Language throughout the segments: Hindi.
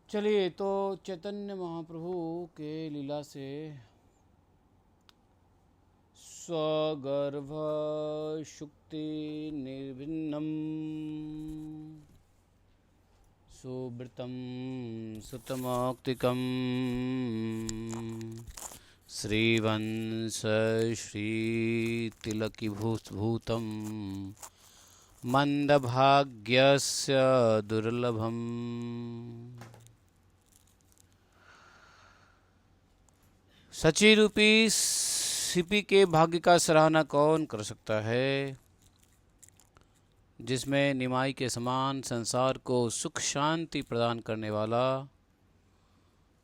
चलिए, तो चैतन्य महाप्रभु के लीला से स्वगर्भ शुक्ति निर्भिन्नम सुवृतम सुतमौक्तिकम श्रीवंश श्रीतिलकीभूतं मंदभाग्यस्य दुर्लभम। सची रूपी सीपी के भाग्य का सराहना कौन कर सकता है, जिसमें निमाई के समान संसार को सुख शांति प्रदान करने वाला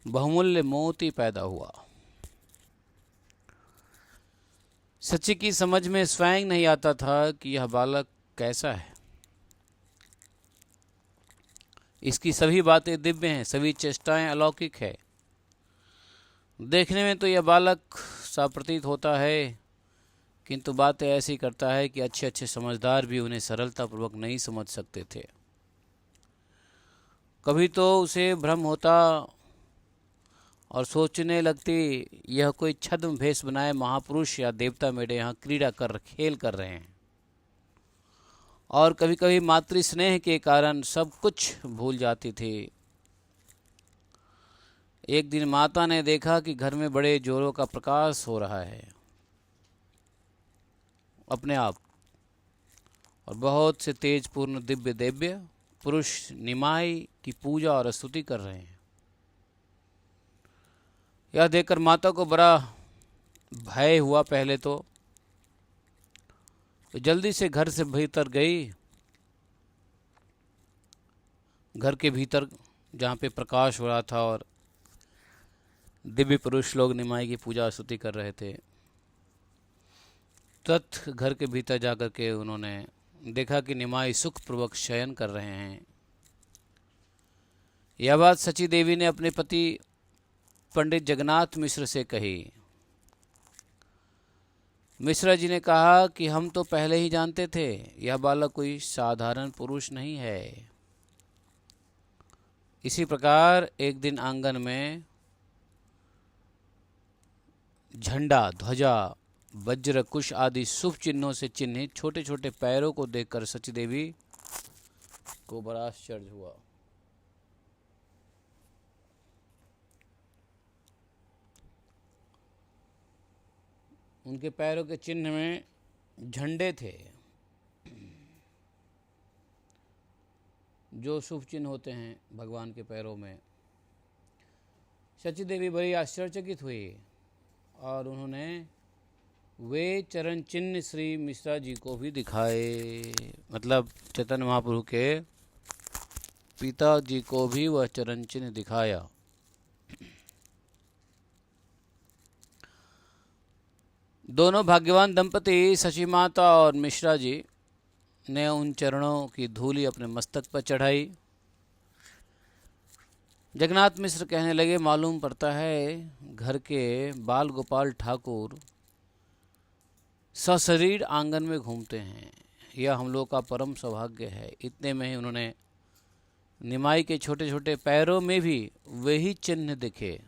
बहुमूल्य मोती पैदा हुआ। सची की समझ में स्वयं नहीं आता था कि यह बालक कैसा है। इसकी सभी बातें दिव्य हैं, सभी चेष्टाएं अलौकिक है। देखने में तो यह बालक सा प्रतीत होता है, किंतु बातें ऐसी करता है कि अच्छे अच्छे समझदार भी उन्हें सरलतापूर्वक नहीं समझ सकते थे। कभी तो उसे भ्रम होता और सोचने लगती यह कोई छद्म भेष बनाए महापुरुष या देवता मेरे यहाँ क्रीड़ा कर खेल कर रहे हैं। और कभी कभी मातृ स्नेह के कारण सब कुछ भूल जाती थी। एक दिन माता ने देखा कि घर में बड़े जोरों का प्रकाश हो रहा है अपने आप, और बहुत से तेजपूर्ण दिव्य दिव्य पुरुष निमाई की पूजा और स्तुति कर रहे हैं। यह देखकर माता को बड़ा भय हुआ। पहले तो जल्दी से घर से भीतर गई। घर के भीतर जहाँ पे प्रकाश हो रहा था और दिव्य पुरुष लोग निमाई की पूजा स्तुति कर रहे थे, तत् घर के भीतर जाकर के उन्होंने देखा कि निमाई सुखपूर्वक शयन कर रहे हैं। यह बात सची देवी ने अपने पति पंडित जगन्नाथ मिश्र से कही। मिश्रा जी ने कहा कि हम तो पहले ही जानते थे यह बालक कोई साधारण पुरुष नहीं है। इसी प्रकार एक दिन आंगन में झंडा, ध्वजा, वज्र, कुश आदि शुभ चिन्हों से चिन्हित छोटे छोटे पैरों को देखकर सची देवी को बड़ा आश्चर्य हुआ। उनके पैरों के चिन्ह में झंडे थे, जो शुभ चिन्ह होते हैं भगवान के पैरों में। सची देवी बड़ी आश्चर्यचकित हुई और उन्होंने वे चरण चिन्ह श्री मिश्रा जी को भी दिखाए। मतलब चैतन्य महाप्रभु के पिताजी को भी वह चरण चिन्ह दिखाया। दोनों भाग्यवान दंपति सची माता और मिश्रा जी ने उन चरणों की धूलि अपने मस्तक पर चढ़ाई। जगन्नाथ मिश्र कहने लगे, मालूम पड़ता है घर के बाल गोपाल ठाकुर सशरीर आंगन में घूमते हैं। यह हम लोग का परम सौभाग्य है। इतने में ही उन्होंने निमाई के छोटे छोटे पैरों में भी वही चिन्ह दिखे।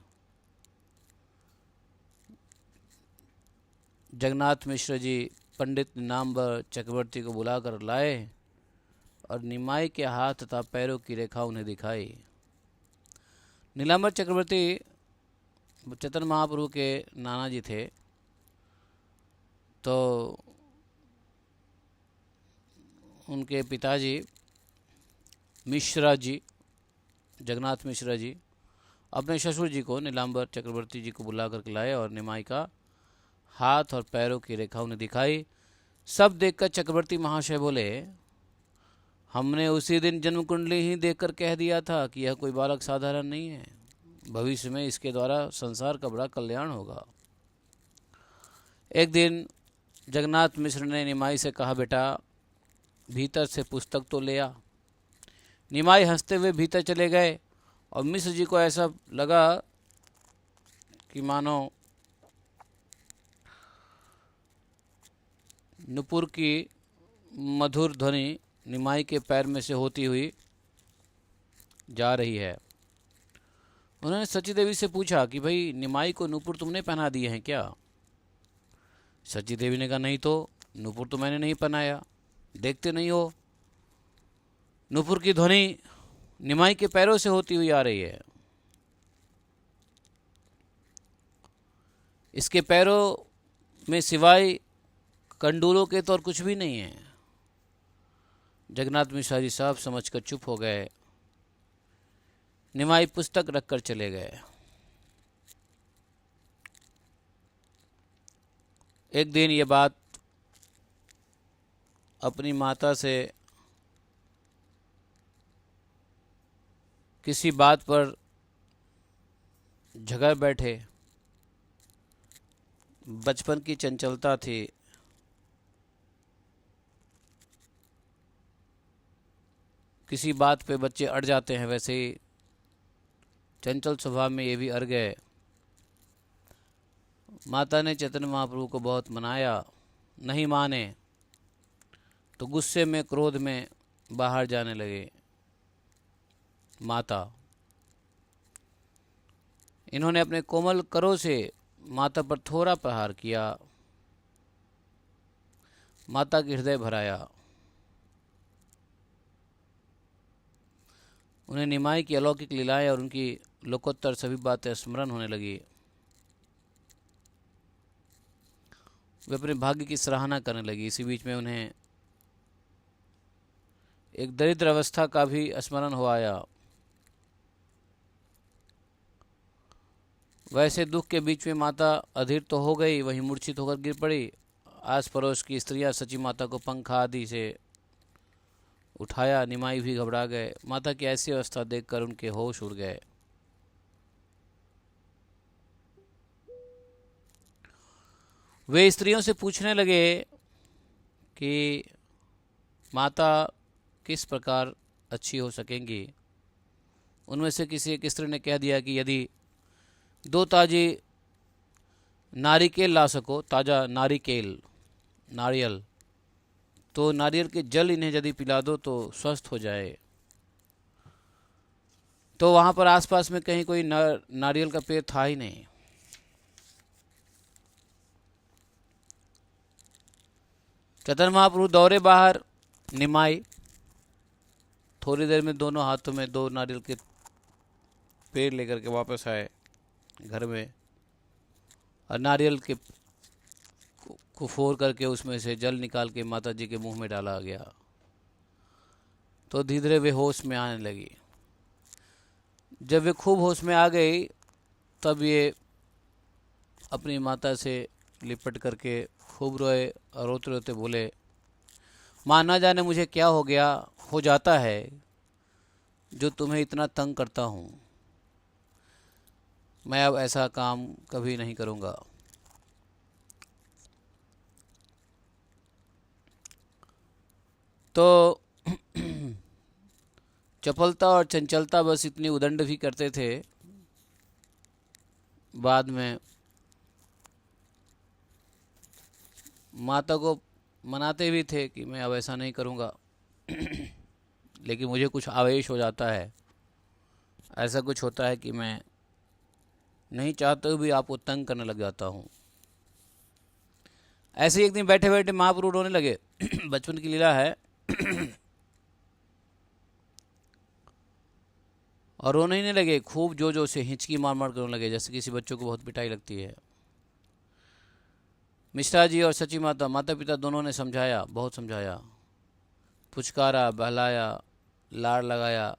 जगन्नाथ मिश्र जी पंडित नीलांबर चक्रवर्ती को बुलाकर लाए और निमाई के हाथ तथा पैरों की रेखा उन्हें दिखाई। नीलांबर चक्रवर्ती चैतन्य महाप्रभु के नाना जी थे, तो उनके पिताजी मिश्रा जी, जगन्नाथ मिश्रा जी, अपने ससुर जी को नीलांबर चक्रवर्ती जी को बुला कर लाए और निमाई का हाथ और पैरों की रेखा उन्हें दिखाई। सब देखकर चक्रवर्ती महाशय बोले, हमने उसी दिन जन्म कुंडली ही देखकर कह दिया था कि यह कोई बालक साधारण नहीं है। भविष्य में इसके द्वारा संसार का बड़ा कल्याण होगा। एक दिन जगन्नाथ मिश्र ने निमाई से कहा, बेटा भीतर से पुस्तक तो ले आ। निमाई हंसते हुए भीतर चले गए और मिश्र जी को ऐसा लगा कि मानो नुपुर की मधुर ध्वनि निमाई के पैर में से होती हुई जा रही है। उन्होंने सची देवी से पूछा कि भाई निमाई को नूपुर तुमने पहना दिए हैं क्या? सची देवी ने कहा नहीं तो, नूपुर तो मैंने नहीं पहनाया, देखते नहीं हो नूपुर की ध्वनि निमाई के पैरों से होती हुई आ रही है। इसके पैरों में सिवाय कंडूलों के तो और कुछ भी नहीं है। जगन्नाथ मिश्रा जी साहब समझकर चुप हो गए। निमाई पुस्तक रखकर चले गए। एक दिन ये बात अपनी माता से किसी बात पर झगड़ बैठे। बचपन की चंचलता थी, किसी बात पे बच्चे अड़ जाते हैं, वैसे ही चंचल स्वभाव में ये भी अड़ गए। माता ने चैतन्य महाप्रभु को बहुत मनाया, नहीं माने तो गुस्से में क्रोध में बाहर जाने लगे। माता इन्होंने अपने कोमल करों से माता पर थोड़ा प्रहार किया। माता की हृदय भराया। उन्हें निमाई की अलौकिक लीलाएं और उनकी लोकोत्तर सभी बातें स्मरण होने लगी। वे अपने भाग्य की सराहना करने लगी। इसी बीच में उन्हें एक दरिद्र अवस्था का भी स्मरण हो आया। वैसे दुख के बीच में माता अधीर तो हो गई, वहीं मूर्छित होकर गिर पड़ी। आस पड़ोस की स्त्रियां सची माता को पंखा आदि से उठाया। निमाई भी घबरा गए। माता की ऐसी अवस्था देखकर उनके होश उड़ गए। वे स्त्रियों से पूछने लगे कि माता किस प्रकार अच्छी हो सकेंगी। उनमें से किसी एक स्त्री ने कह दिया कि यदि 2 ताजे नारिकेल ला सको, ताज़ा नारियल, तो नारियल के जल इन्हें यदि पिला दो तो स्वस्थ हो जाए। तो वहाँ पर आसपास में कहीं कोई नारियल का पेड़ था ही नहीं। चैतन्य महाप्रभु दौड़े बाहर। निमाई थोड़ी देर में दोनों हाथों में 2 नारियल के पेड़ लेकर के वापस आए घर में, और नारियल के को फोड़ करके उसमें से जल निकाल के माता जी के मुंह में डाला गया। तो धीरे धीरे वे होश में आने लगी। जब वे खूब होश में आ गई तब ये अपनी माता से लिपट करके खूब रोए और रोते रोते बोले, माँ ना जाने मुझे क्या हो जाता है जो तुम्हें इतना तंग करता हूँ। मैं अब ऐसा काम कभी नहीं करूँगा। तो चपलता और चंचलता बस इतनी उदंड भी करते थे, बाद में माता को मनाते भी थे कि मैं अब ऐसा नहीं करूँगा। लेकिन मुझे कुछ आवेश हो जाता है, ऐसा कुछ होता है कि मैं नहीं चाहते हुए भी आपको तंग करने लग जाता हूँ। ऐसे ही एक दिन बैठे बैठे महाप्रभु रोने लगे। बचपन की लीला है। और रोने ही नहीं लगे, खूब जो से हिचकी मार मार कर रोने लगे, जैसे किसी बच्चों को बहुत पिटाई लगती है। मिश्रा जी और सची माता, माता पिता दोनों ने समझाया, बहुत समझाया, पुचकारा, बहलाया, लाड़ लगाया,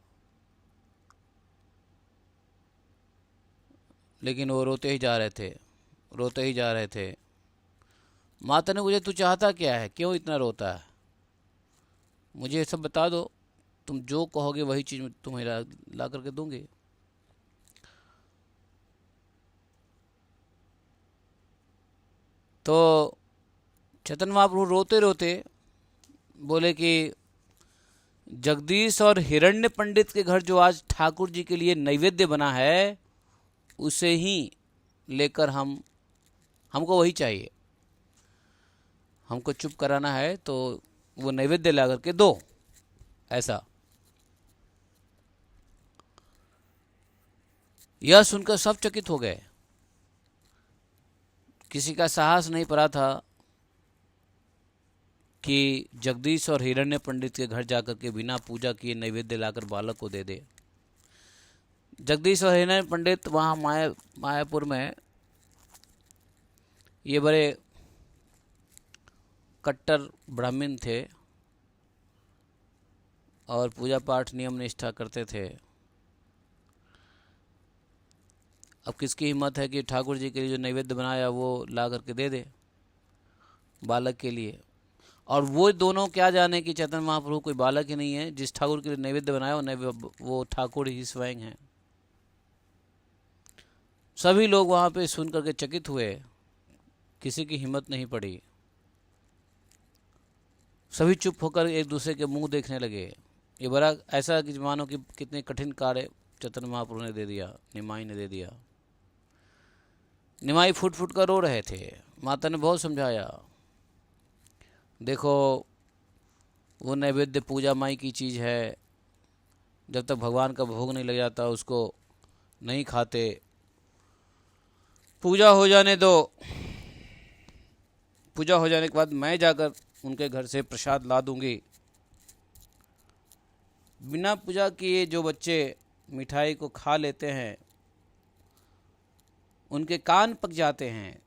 लेकिन वो रोते ही जा रहे थे। माता ने मुझे, तू चाहता क्या है, क्यों इतना रोता है, मुझे ये सब बता दो, तुम जो कहोगे वही चीज़ तुम्हें ला करके दूंगी। तो चैतन्य महाप्रभु रोते रोते बोले कि जगदीश और हिरण्य पंडित के घर जो आज ठाकुर जी के लिए नैवेद्य बना है, उसे ही लेकर हमको वही चाहिए। हमको चुप कराना है तो वो नैवेद्य ला करके दो, ऐसा। यह सुनकर सब चकित हो गए। किसी का साहस नहीं पड़ा था कि जगदीश और हिरण्य पंडित के घर जाकर के बिना पूजा किए नैवेद्य लाकर बालक को दे दे। जगदीश और हिरण्य पंडित वहाँ मायापुर में ये बड़े कट्टर ब्राह्मण थे और पूजा पाठ नियम निष्ठा करते थे। अब किसकी हिम्मत है कि ठाकुर जी के लिए जो नैवेद्य बनाया वो ला करके दे दे बालक के लिए। और वो दोनों क्या जाने कि चैतन्य महाप्रभु कोई बालक ही नहीं है, जिस ठाकुर के लिए नैवेद्य बनाया वो ठाकुर ही स्वयं है। सभी लोग वहाँ पे सुन करके चकित हुए, किसी की हिम्मत नहीं पड़ी। सभी चुप होकर एक दूसरे के मुंह देखने लगे। ये बड़ा ऐसा कि मानो कि कितने कठिन कार्य चैतन्य महाप्रभु ने दे दिया, निमाई ने दे दिया। निमाई फुट फुट कर रो रहे थे। माता ने बहुत समझाया, देखो वो नैवेद्य पूजा माई की चीज़ है, जब तक भगवान का भोग नहीं लग जाता उसको नहीं खाते। पूजा हो जाने दो, पूजा हो जाने के बाद मैं जाकर उनके घर से प्रसाद ला दूंगी। बिना पूजा किए जो बच्चे मिठाई को खा लेते हैं उनके कान पक जाते हैं।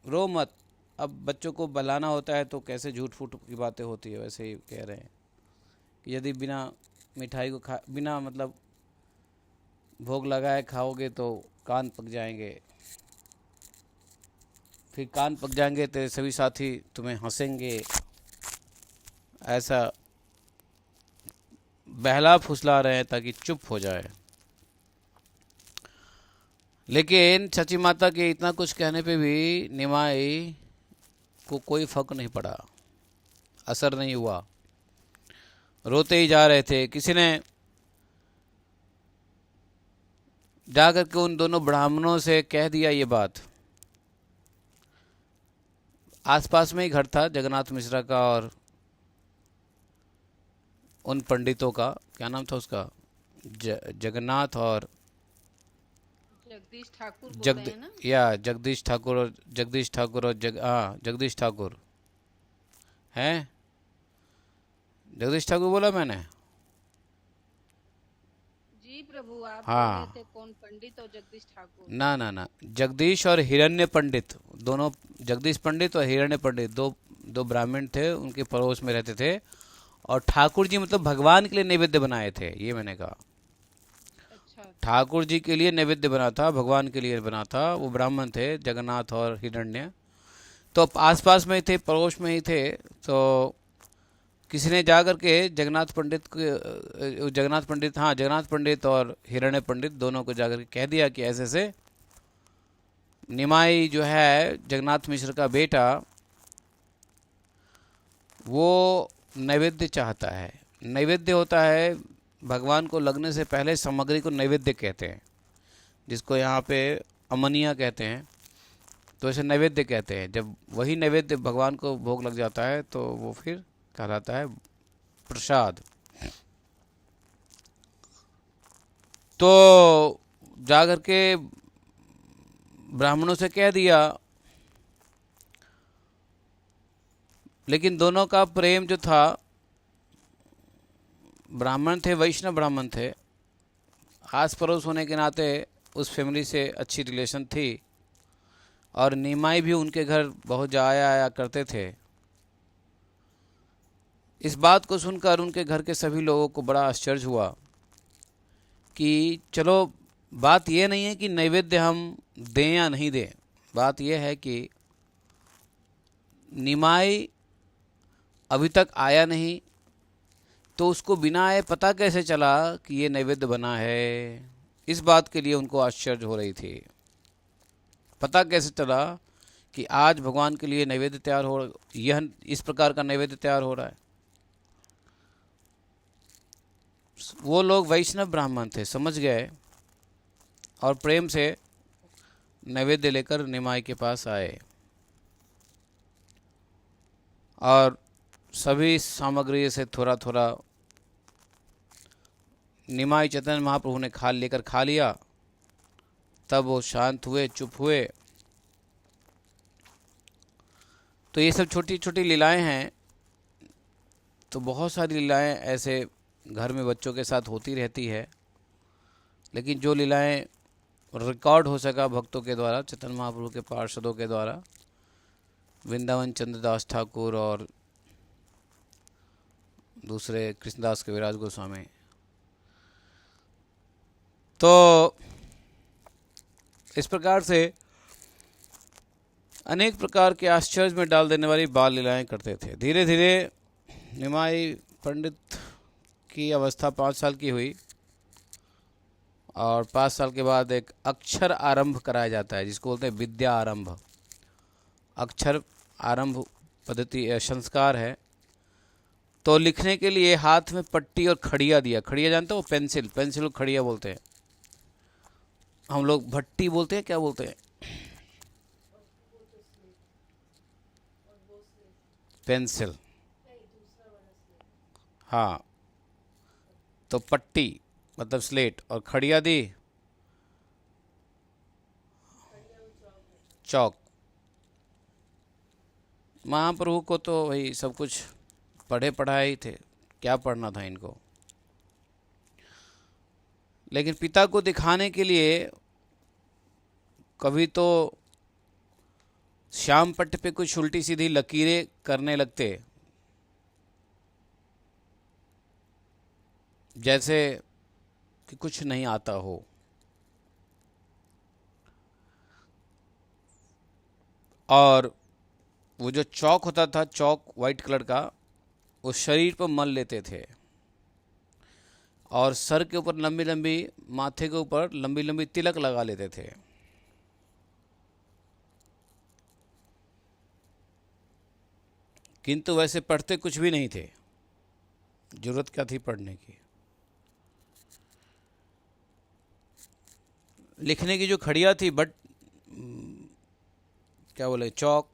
रो मत। अब बच्चों को बहलाना होता है तो कैसे झूठ फूट की बातें होती है, वैसे ही कह रहे हैं कि यदि बिना मिठाई को बिना मतलब भोग लगाए खाओगे तो कान पक जाएंगे। फिर कान पक जाएंगे तो सभी साथी तुम्हें हंसेंगे। ऐसा बहला फुसला रहे हैं ताकि चुप हो जाए। लेकिन सची माता के इतना कुछ कहने पे भी निमाई को कोई फर्क नहीं पड़ा, असर नहीं हुआ। रोते ही जा रहे थे। किसी ने जाकर के उन दोनों ब्राह्मणों से कह दिया ये बात। आसपास में ही घर था जगन्नाथ मिश्रा का और उन पंडितों का, क्या नाम था उसका, जगन्नाथ और जगदीश ठाकुर बोल रहे हैं ना? जगदीश ठाकुर और जगदीश ठाकुर हैं। जगदीश ठाकुर बोला मैंने? जी प्रभु, आप बोल हाँ, रहे थे कौन, पंडित और जगदीश ठाकुर? ना, जगदीश और हिरण्य पंडित दोनों, जगदीश पंडित और हिरण्य पंडित दो ब्राह्मण थे, उनके पड़ोस में रहते थे। और ठाकुर जी मतलब भगवान के लिए नैवेद्य बनाए थे, ये मैंने कहा। अच्छा। ठाकुर जी के लिए नैवेद्य बना था, भगवान के लिए बना था। वो ब्राह्मण थे जगन्नाथ और हिरण्य, तो आसपास में ही थे, पड़ोस में ही थे। तो किसी ने जा करके जगन्नाथ पंडित और हिरण्य पंडित दोनों को जाकर के कह दिया कि ऐसे से निमाई जो है जगन्नाथ मिश्र का बेटा, वो नैवेद्य चाहता है। नैवेद्य होता है भगवान को लगने से पहले सामग्री को नैवेद्य कहते हैं, जिसको यहाँ पे अमनिया कहते हैं। तो इसे नैवेद्य कहते हैं। जब वही नैवेद्य भगवान को भोग लग जाता है तो वो फिर कहलाता है प्रसाद। तो जाकर के ब्राह्मणों से कह दिया, लेकिन दोनों का प्रेम जो था, ब्राह्मण थे, वैष्णव ब्राह्मण थे, आस पड़ोस होने के नाते उस फैमिली से अच्छी रिलेशन थी। और निमाई भी उनके घर बहुत जाया आया करते थे। इस बात को सुनकर उनके घर के सभी लोगों को बड़ा आश्चर्य हुआ कि चलो, बात यह नहीं है कि नैवेद्य हम दें या नहीं दें, बात यह है कि निमाई अभी तक आया नहीं, तो उसको बिना आए पता कैसे चला कि ये नैवेद्य बना है। इस बात के लिए उनको आश्चर्य हो रही थी। पता कैसे चला कि आज भगवान के लिए नैवेद्य तैयार हो, यह इस प्रकार का नैवेद्य तैयार हो रहा है। वो लोग वैष्णव ब्राह्मण थे, समझ गए और प्रेम से नैवेद्य लेकर निमाई के पास आए। और सभी सामग्री से थोड़ा थोड़ा निमाई चैतन्य महाप्रभु ने खा लिया। तब वो शांत हुए, चुप हुए। तो ये सब छोटी छोटी लीलाएं हैं। तो बहुत सारी लीलाएं ऐसे घर में बच्चों के साथ होती रहती है, लेकिन जो लीलाएं रिकॉर्ड हो सका भक्तों के द्वारा, चैतन्य महाप्रभु के पार्षदों के द्वारा, वृंदावन चंद्रदास ठाकुर और दूसरे कृष्णदास कविराज गोस्वामी, तो इस प्रकार से अनेक प्रकार के आश्चर्य में डाल देने वाली बाल लीलाएं करते थे। धीरे धीरे निमाई पंडित की अवस्था 5 साल की हुई और 5 साल के बाद एक अक्षर आरंभ कराया जाता है, जिसको बोलते हैं विद्या आरंभ। अक्षर आरंभ पद्धति संस्कार है। तो लिखने के लिए हाथ में पट्टी और खड़िया दिया। खड़िया जानते हो? पेंसिल, पेंसिल को खड़िया बोलते हैं। हम लोग भट्टी बोलते हैं, क्या बोलते हैं? पेंसिल। हाँ, तो पट्टी मतलब स्लेट और खड़िया दी चौक। महाप्रभु को तो वही सब कुछ पढ़े पढ़ाए ही थे, क्या पढ़ना था इनको। लेकिन पिता को दिखाने के लिए कभी तो श्याम पट्ट पे कुछ उल्टी सीधी लकीरें करने लगते, जैसे कि कुछ नहीं आता हो। और वो जो चौक होता था, चौक वाइट कलर का, वो शरीर पर मल लेते थे और सर के ऊपर लंबी लंबी, माथे के ऊपर लंबी लंबी तिलक लगा लेते थे। किंतु वैसे पढ़ते कुछ भी नहीं थे, जरूरत क्या थी पढ़ने की। लिखने की जो खड़िया थी, बट क्या बोले, चौक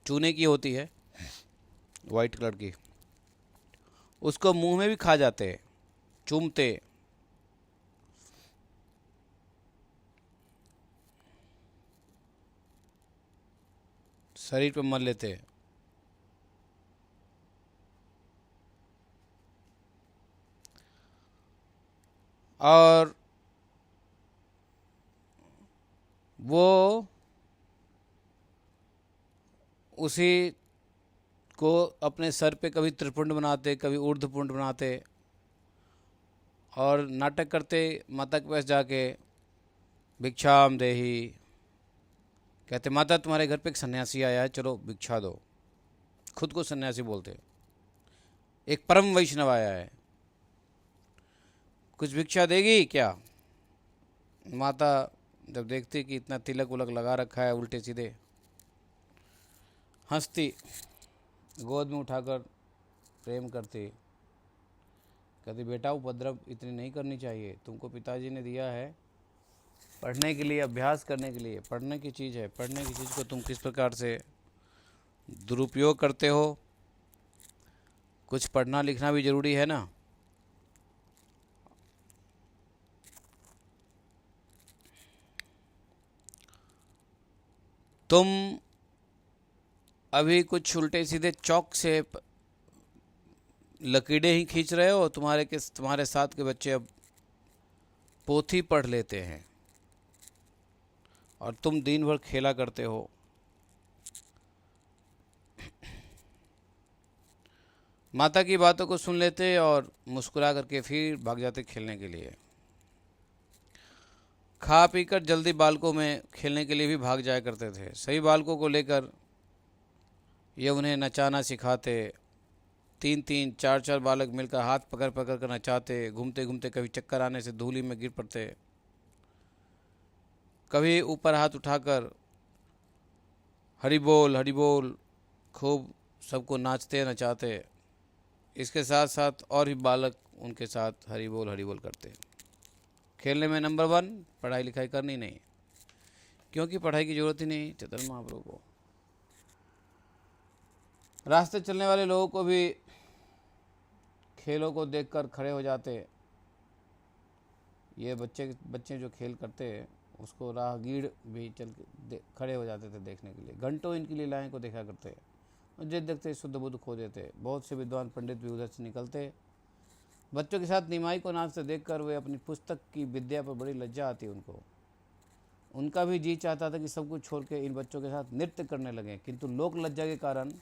चूने की होती है, वाइट कलर की, उसको मुंह में भी खा जाते, चूमते। शरीर पे मल लेते। और वो उसी को अपने सर पे कभी त्रिपुंड बनाते, कभी ऊर्ध्वपुंड बनाते और नाटक करते। माता के पास जाके भिक्षाम देही, कहते माता तुम्हारे घर पे एक सन्यासी आया है, चलो भिक्षा दो। खुद को सन्यासी बोलते। एक परम वैष्णव आया है, कुछ भिक्षा देगी क्या? माता जब देखती कि इतना तिलक उलक लगा रखा है उल्टे सीधे, हंसती, गोद में उठाकर प्रेम करती, कहती बेटा उपद्रव इतनी नहीं करनी चाहिए, तुमको पिताजी ने दिया है पढ़ने के लिए, अभ्यास करने के लिए। पढ़ने की चीज़ है, पढ़ने की चीज़ को तुम किस प्रकार से दुरुपयोग करते हो। कुछ पढ़ना लिखना भी ज़रूरी है ना। तुम अभी कुछ उल्टे सीधे चौक से लकीरें ही खींच रहे हो, तुम्हारे साथ के बच्चे अब पोथी पढ़ लेते हैं और तुम दिन भर खेला करते हो। माता की बातों को सुन लेते और मुस्कुरा करके फिर भाग जाते खेलने के लिए। खा पीकर जल्दी बालकों में खेलने के लिए भी भाग जाया करते थे। सभी बालकों को लेकर ये उन्हें नचाना सिखाते। 3-3, 4-4 बालक मिलकर हाथ पकड़ पकड़ कर नचाते। घूमते घूमते कभी चक्कर आने से धूली में गिर पड़ते, कभी ऊपर हाथ उठाकर हरि बोल खूब सबको नाचते नचाते। इसके साथ साथ और भी बालक उनके साथ हरि बोल करते। खेलने में नंबर 1, पढ़ाई लिखाई करनी नहीं, क्योंकि पढ़ाई की जरूरत ही नहीं चैतन्य महाप्रभु को। रास्ते चलने वाले लोगों को भी खेलों को देखकर खड़े हो जाते, ये बच्चे बच्चे जो खेल करते हैं उसको राहगीर भी चल के खड़े हो जाते थे देखने के लिए, घंटों इनकी लीलाएं को देखा करते हैं और जिस देखते शुद्ध बुद्ध खो देते। बहुत से विद्वान पंडित भी उधर से निकलते। बच्चों के साथ निमाई को नाचते देखकर वे अपनी पुस्तक की विद्या पर बड़ी लज्जा आती उनको। उनका भी जी चाहता था कि सब कुछ छोड़ के इन बच्चों के साथ नृत्य करने लगे, किंतु लोक लज्जा के कारण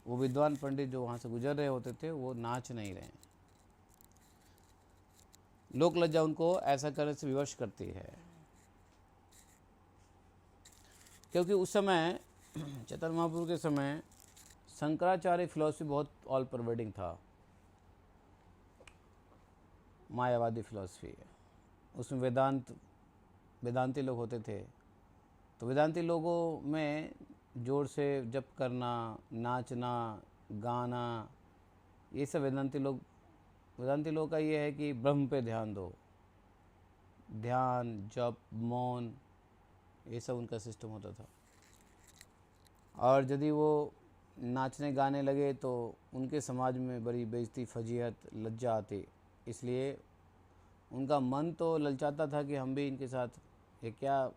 वो विद्वान पंडित जो वहाँ से गुजर रहे होते थे वो नाच नहीं रहे। लोक लज्जा उनको ऐसा करने से विवश करती है, क्योंकि उस समय चैतन्य महाप्रभु के समय शंकराचार्य फिलॉसफी बहुत ऑल परवेडिंग था, मायावादी फिलॉसफी। उसमें वेदांती लोग होते थे, तो वेदांती लोगों में जोर से जप करना, नाचना, गाना, ये सब वेदांती लोग का ये है कि ब्रह्म पे ध्यान दो, ध्यान, जप, मौन, ये सब उनका सिस्टम होता था। और यदि वो नाचने गाने लगे तो उनके समाज में बड़ी बेइज्जती, फजीहत, लज्जा आती। इसलिए उनका मन तो ललचाता था कि हम भी इनके साथ, ये क्या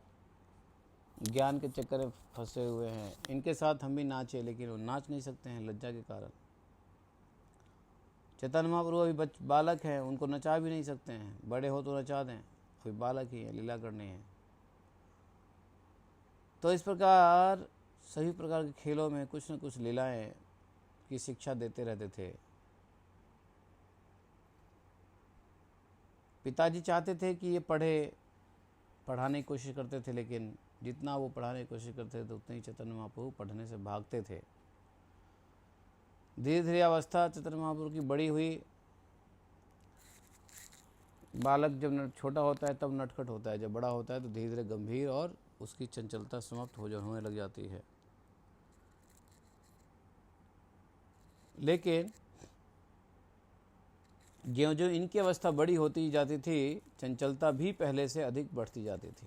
ज्ञान के चक्कर में फंसे हुए हैं, इनके साथ हम भी नाचें, लेकिन वो नाच नहीं सकते हैं लज्जा के कारण। चैतन्य महाप्रभु अभी बालक हैं, उनको नचा भी नहीं सकते हैं, बड़े हो तो नचा दें, अभी बालक ही है, लीला करनी है। तो इस प्रकार सभी प्रकार के खेलों में कुछ न कुछ लीलाएं की शिक्षा देते रहते थे। पिताजी चाहते थे कि ये पढ़ाने की कोशिश करते थे, लेकिन जितना वो पढ़ाने की कोशिश करते थे उतने ही चैतन्य महाप्रभु पढ़ने से भागते थे। धीरे धीरे अवस्था चैतन्य महाप्रभु की बड़ी हुई। बालक जब छोटा होता है तब नटखट होता है, जब बड़ा होता है तो धीरे धीरे गंभीर और उसकी चंचलता समाप्त होने लग जाती है। लेकिन ज्यों ज्यों इनकी अवस्था बड़ी होती जाती थी, चंचलता भी पहले से अधिक बढ़ती जाती थी।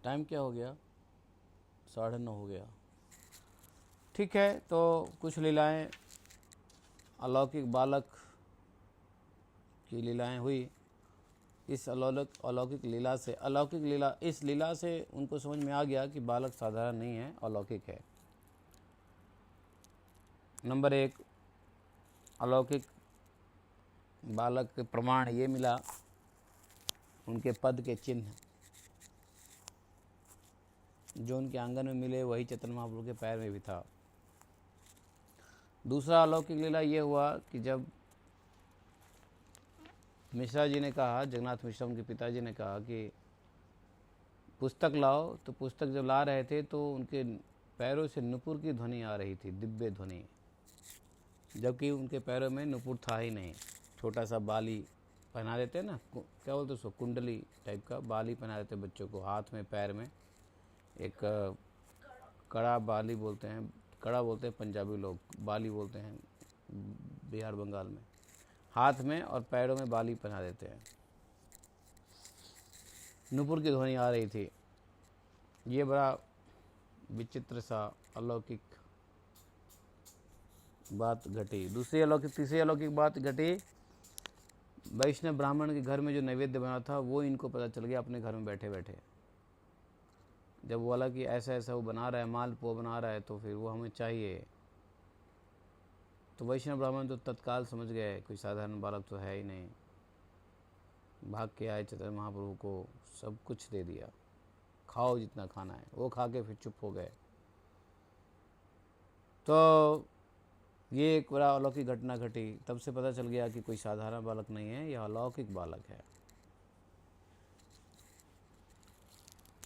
टाइम क्या हो गया? 9:30 हो गया। ठीक है, तो कुछ लीलाएं अलौकिक बालक की लीलाएं हुई। इस अलौकिक लीला इस लीला से उनको समझ में आ गया कि बालक साधारण नहीं है, अलौकिक है। नंबर 1, अलौकिक बालक के प्रमाण ये मिला, उनके पद के चिन्ह जो उनके आंगन में मिले वही चैतन्य महाप्रभु के पैर में भी था। दूसरा अलौकिक लीला ये हुआ कि जब मिश्रा जी ने कहा, जगन्नाथ मिश्रा उनके पिताजी ने कहा कि पुस्तक लाओ, तो पुस्तक जब ला रहे थे तो उनके पैरों से नुपुर की ध्वनि आ रही थी, दिव्य ध्वनि, जबकि उनके पैरों में नुपुर था ही नहीं। छोटा सा बाली पहना देते हैं ना, क्या बोलते उसको, कुंडली टाइप का बाली पहना देते बच्चों को, हाथ में पैर में एक कड़ा बाली बोलते हैं, कड़ा बोलते हैं पंजाबी लोग, बाली बोलते हैं बिहार बंगाल में। हाथ में और पैरों में बाली पहना देते हैं। नुपुर की ध्वनि आ रही थी। ये बड़ा विचित्र सा अलौकिक बात घटी। तीसरी अलौकिक बात घटी, वैष्णव ब्राह्मण के घर में जो नैवेद्य बना था वो इनको पता चल गया अपने घर में बैठे बैठे। जब वो बोला कि ऐसा ऐसा वो बना रहा है, मालपुआ बना रहा है, तो फिर वो हमें चाहिए। तो वैष्णव ब्राह्मण तो तत्काल समझ गए कोई साधारण बालक तो है ही नहीं, भाग के आए चैतन्य महाप्रभु को सब कुछ दे दिया, खाओ जितना खाना है। वो खा के फिर चुप हो गए। तो ये एक बड़ा अलौकिक घटना घटी। तब से पता चल गया कि कोई साधारण बालक नहीं है, यह अलौकिक बालक है।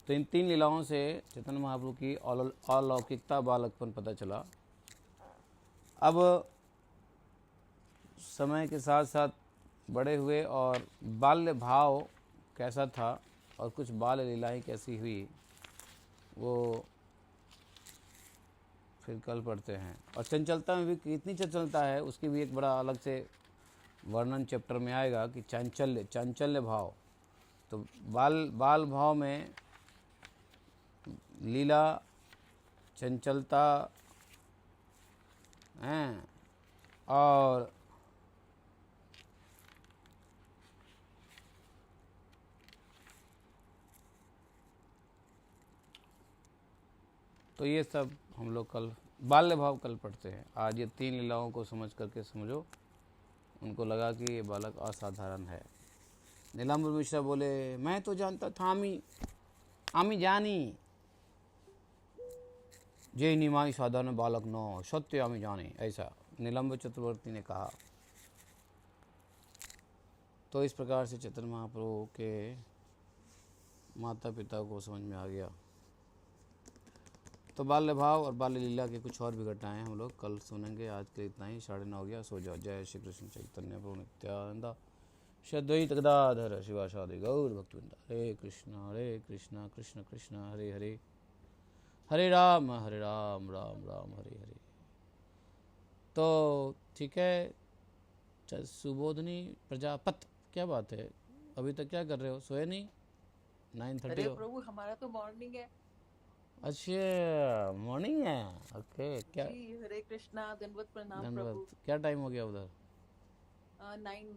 तो इन 3 लीलाओं से चैतन्य महाप्रभु की अलौकिकता, बालकपन पता चला। अब समय के साथ साथ बड़े हुए और बाल्य भाव कैसा था और कुछ बाल लीलाएं कैसी हुई वो फिर कल पढ़ते हैं। और चंचलता में भी कितनी चंचलता है उसकी भी एक बड़ा अलग से वर्णन चैप्टर में आएगा कि चांचल्य भाव, तो बाल बाल भाव में लीला, चंचलता हैं, और तो ये सब हम लोग कल बाल्य भाव कल पढ़ते हैं। आज ये 3 लीलाओं को समझ करके समझो। उनको लगा कि ये बालक असाधारण है। नीलांबर मिश्रा बोले, मैं तो जानता था, आमी जानी जे निमाई साधारण बालक न सत्य आमी जाने, ऐसा नीलांबर चक्रवर्ती ने कहा। तो इस प्रकार से चैतन्य महाप्रभु के माता पिता को समझ में आ गया। तो बाल्य भाव और बाल्य लीला की कुछ और भी घटनाएं हम लोग कल सुनेंगे। आज के इतना ही, 9:30 हो गया, सो जाओ। जय श्री कृष्ण चैतन्य प्रभु नित्यानंद श्री अद्वैत गदाधर शिवासादि गौर भक्तवृंद। हरे कृष्णा कृष्ण कृष्ण हरे हरे, हरे राम राम राम हरे हरे। तो ठीक है, सुबोधनी प्रजापत, क्या बात है, अभी तक क्या कर रहे हो, सोए नहीं? 9:30 अरे हो। प्रभु, हमारा तो मॉर्निंग है अच्छा मॉर्निंग है, ओके। क्या जी। हरे कृष्णा, दंडवत प्रणाम धन्यवाद। प्रभु। क्या टाइम हो गया उधर? 9